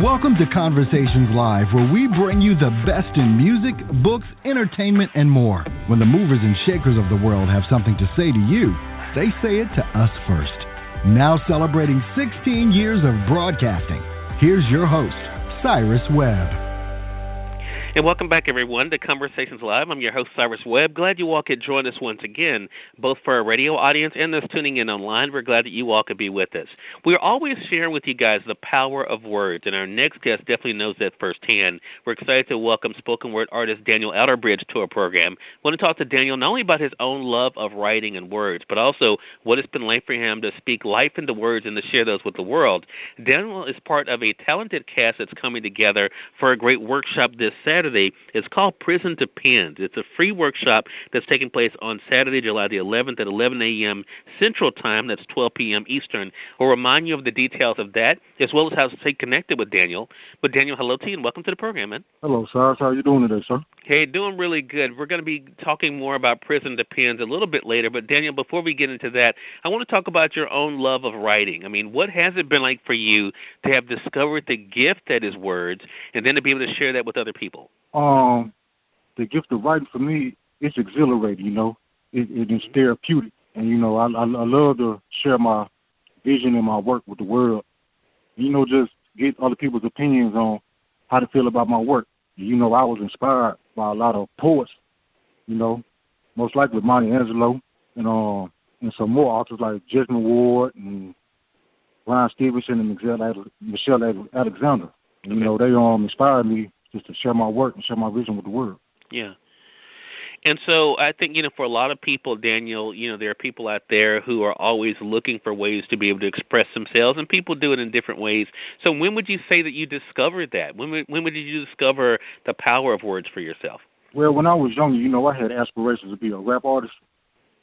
Welcome to Conversations Live, where we bring you the best in music, books, entertainment, and more. When the movers and shakers of the world have something to say to you, they say it to us first. Now celebrating 16 years of broadcasting, here's your host, Cyrus Webb. And welcome back, everyone, to Conversations Live. I'm your host, Cyrus Webb. Glad you all could join us once again, both for our radio audience and those tuning in online. We're glad that you all could be with us. We're always sharing with you guys the power of words, and our next guest definitely knows that firsthand. We're excited to welcome spoken word artist Daniel Outerbridge to our program. I want to talk to Daniel not only about his own love of writing and words, but also what it's been like for him to speak life into words and to share those with the world. Daniel is part of a talented cast that's coming together for a great workshop this Saturday. It's called Prison to Pens. It's a free workshop that's taking place on Saturday, July the 11th at 11 a.m. Central Time. That's 12 p.m. Eastern. We'll remind you of the details of that, as well as how to stay connected with Daniel. But Daniel, hello to you, and welcome to the program, man. Hello, Cyrus. How are you doing today, sir? Hey, doing really good. We're going to be talking more about Prison to Pens a little bit later. But, Daniel, before we get into that, I want to talk about your own love of writing. I mean, what has it been like for you to have discovered the gift that is words and then to be able to share that with other people? The gift of writing for me, it's exhilarating, It is therapeutic. And, I love to share my vision and my work with the world. Just get other people's opinions on how to feel about my work. I was inspired by a lot of poets, most likely Monty Angelo and some more authors like Jesmond Ward and Brian Stevenson and Michelle Alexander. They inspired me just to share my work and share my vision with the world. Yeah. And so I think, for a lot of people, Daniel, there are people out there who are always looking for ways to be able to express themselves, and people do it in different ways. So when would you say that you discovered that? When did you discover the power of words for yourself? Well, when I was younger, I had aspirations to be a rap artist.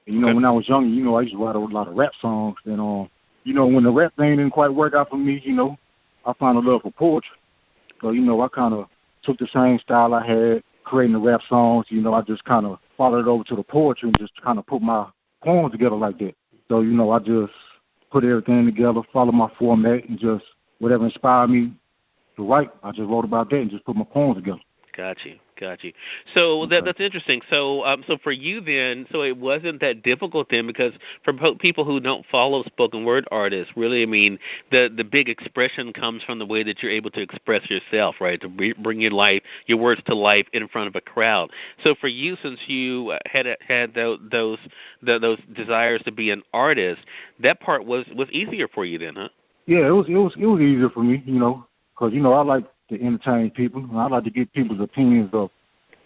And, when I was younger, I used to write a lot of rap songs. And, when the rap thing didn't quite work out for me, I found a love for poetry. So, I kind of took the same style I had, creating the rap songs. I just kind of followed it over to the poetry and just kind of put my poems together like that. So, I just put everything together, followed my format, and just whatever inspired me to write, I just wrote about that and just put my poems together. Got you. So that's interesting. So for you then, so it wasn't that difficult then, because for people who don't follow spoken word artists, really, I mean, the big expression comes from the way that you're able to express yourself, right? To bring your words to life in front of a crowd. So for you, since you had those desires to be an artist, that part was easier for you then, huh? Yeah, it was easier for me, because I like to entertain people, and I like to get people's opinions of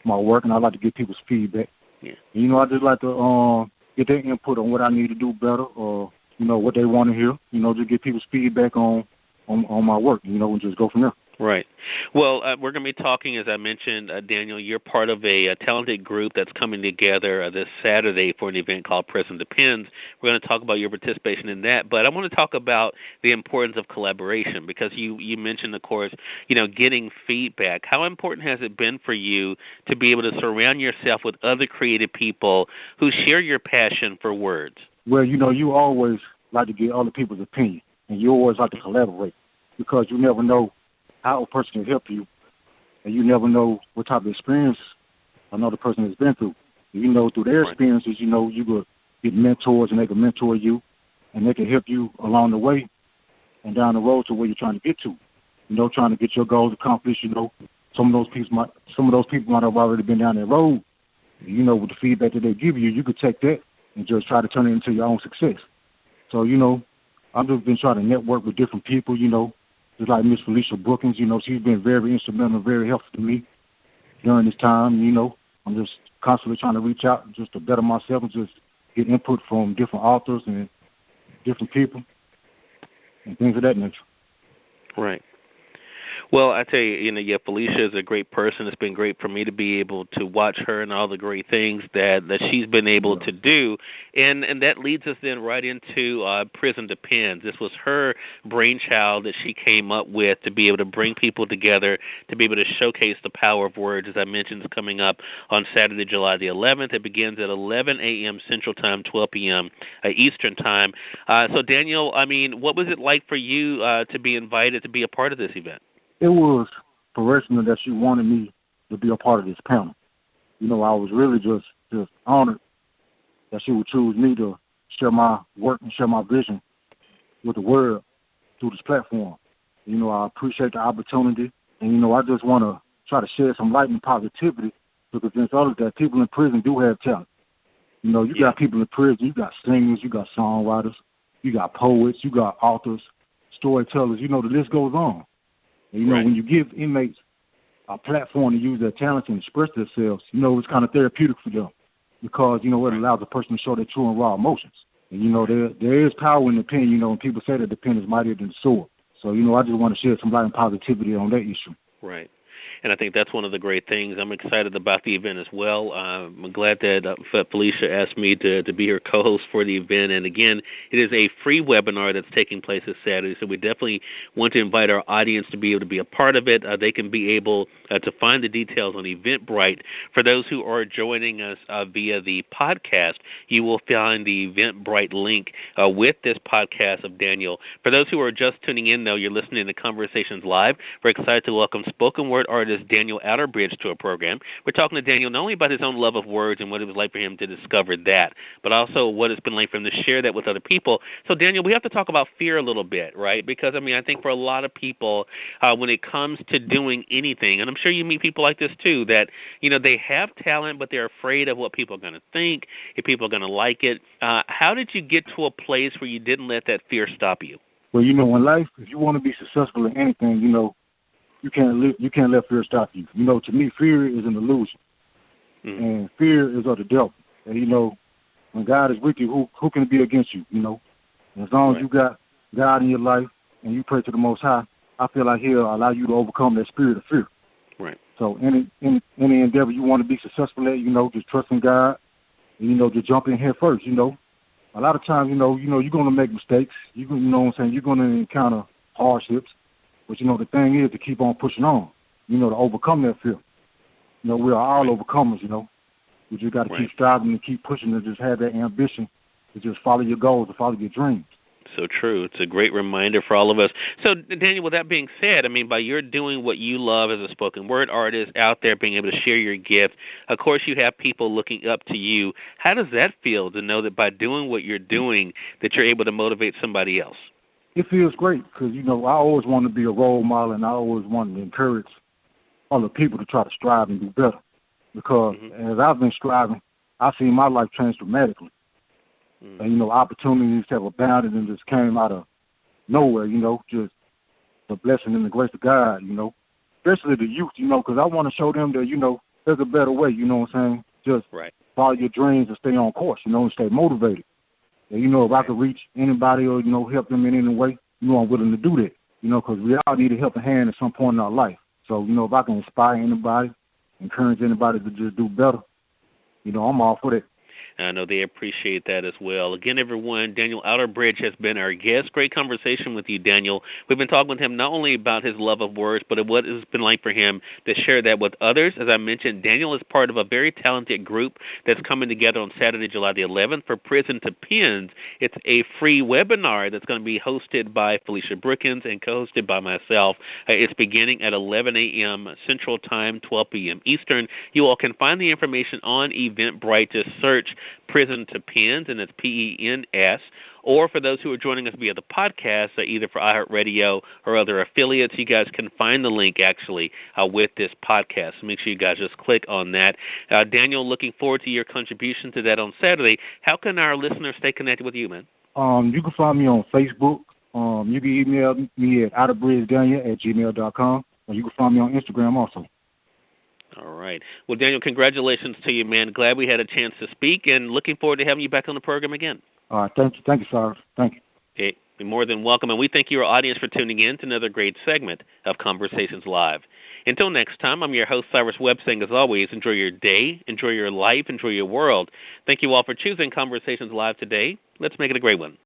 my work, and I like to get people's feedback. Yeah. I just like to get their input on what I need to do better, or what they want to hear. Just get people's feedback on my work. And just go from there. Right. Well, we're going to be talking, as I mentioned, Daniel, you're part of a talented group that's coming together this Saturday for an event called Prison to Pens. We're going to talk about your participation in that, but I want to talk about the importance of collaboration, because you mentioned, of course, getting feedback. How important has it been for you to be able to surround yourself with other creative people who share your passion for words? Well, you always like to get other people's opinion, and you always like to collaborate, because you never know how a person can help you, and you never know what type of experience another person has been through. Through their experiences, you could get mentors, and they can mentor you, and they can help you along the way and down the road to where you're trying to get to. Trying to get your goals accomplished. Some of those people might have already been down that road. With the feedback that they give you, you could take that and just try to turn it into your own success. So, I've just been trying to network with different people, just like Miss Felicia Brookins, she's been very instrumental, very helpful to me during this time. I'm just constantly trying to reach out just to better myself and just get input from different authors and different people and things of that nature. Right. Well, I tell you, Felicia is a great person. It's been great for me to be able to watch her and all the great things that she's been able to do. And that leads us then right into Prison to Pens. This was her brainchild that she came up with to be able to bring people together, to be able to showcase the power of words. As I mentioned, it's coming up on Saturday, July the 11th. It begins at 11 a.m. Central Time, 12 p.m. Eastern Time. So, Daniel, I mean, what was it like for you to be invited to be a part of this event? it was personal that she wanted me to be a part of this panel. I was really just honored that she would choose me to share my work and share my vision with the world through this platform. I appreciate the opportunity, and, I just want to try to shed some light and positivity to convince others that people in prison do have talent. You got people in prison, you got singers, you got songwriters, you got poets, you got authors, storytellers, the list goes on. And, when you give inmates a platform to use their talents and express themselves, it's kind of therapeutic for them because, it allows a person to show their true and raw emotions. And, there is power in the pen, when people say that the pen is mightier than the sword. So, I just want to shed some light and positivity on that issue. Right. And I think that's one of the great things. I'm excited about the event as well. I'm glad that Felicia asked me to be her co-host for the event. And again, it is a free webinar that's taking place this Saturday, so we definitely want to invite our audience to be able to be a part of it. They can be able to find the details on Eventbrite. For those who are joining us via the podcast, you will find the Eventbrite link with this podcast of Daniel. For those who are just tuning in, though, you're listening to Conversations Live. We're excited to welcome spoken word artist Daniel Outerbridge to our program. We're talking to Daniel not only about his own love of words and what it was like for him to discover that, but also what it's been like for him to share that with other people. So, Daniel, we have to talk about fear a little bit, right? Because, I think for a lot of people, when it comes to doing anything, and I'm sure you meet people like this too, that, they have talent, but they're afraid of what people are going to think, if people are going to like it. How did you get to a place where you didn't let that fear stop you? Well, in life, if you want to be successful in anything, you can't let fear stop you. To me, fear is an illusion, and fear is of the devil. And when God is with you, who can be against you? And as long as you got God in your life and you pray to the Most High, I feel like He'll allow you to overcome that spirit of fear. Right. So any endeavor you want to be successful at, just trust in God, and just jump in head first. A lot of times, you're going to make mistakes. You're going to encounter hardships. But, the thing is to keep on pushing on, to overcome that fear. We are all overcomers, We just got to keep striving and keep pushing and just have that ambition to just follow your goals, to follow your dreams. So true. It's a great reminder for all of us. So, Daniel, with that being said, by your doing what you love as a spoken word artist, out there being able to share your gift, of course you have people looking up to you. How does that feel to know that by doing what you're doing that you're able to motivate somebody else? It feels great because, I always want to be a role model and I always want to encourage other people to try to strive and do better. Because as I've been striving, I've seen my life change dramatically. And, opportunities have abounded and just came out of nowhere, just the blessing and the grace of God, especially the youth, because I want to show them that, there's a better way, what I'm saying? Just follow your dreams and stay on course, and stay motivated. And, if I could reach anybody or, help them in any way, I'm willing to do that, because we all need a helping hand at some point in our life. So, if I can inspire anybody, encourage anybody to just do better, I'm all for that. I know they appreciate that as well. Again, everyone, Daniel Outerbridge has been our guest. Great conversation with you, Daniel. We've been talking with him not only about his love of words, but what it's been like for him to share that with others. As I mentioned, Daniel is part of a very talented group that's coming together on Saturday, July the 11th for Prison to Pens. It's a free webinar that's going to be hosted by Felicia Brookins and co-hosted by myself. It's beginning at 11 a.m. Central Time, 12 p.m. Eastern. You all can find the information on Eventbrite. Just search Prison to Pens, and it's PENS. Or for those who are joining us via the podcast, either for iHeartRadio or other affiliates, you guys can find the link actually with this podcast. So make sure you guys just click on that. Daniel, looking forward to your contribution to that on Saturday. How can our listeners stay connected with you, man? You can find me on Facebook. You can email me at outerbridgedaniel@gmail.com. Or you can find me on Instagram also. All right. Well, Daniel, congratulations to you, man. Glad we had a chance to speak, and looking forward to having you back on the program again. All right. Thank you. Thank you, Cyrus. Thank you. Okay. You're more than welcome, and we thank your audience for tuning in to another great segment of Conversations Live. Until next time, I'm your host, Cyrus Webb, saying, as always, enjoy your day, enjoy your life, enjoy your world. Thank you all for choosing Conversations Live today. Let's make it a great one.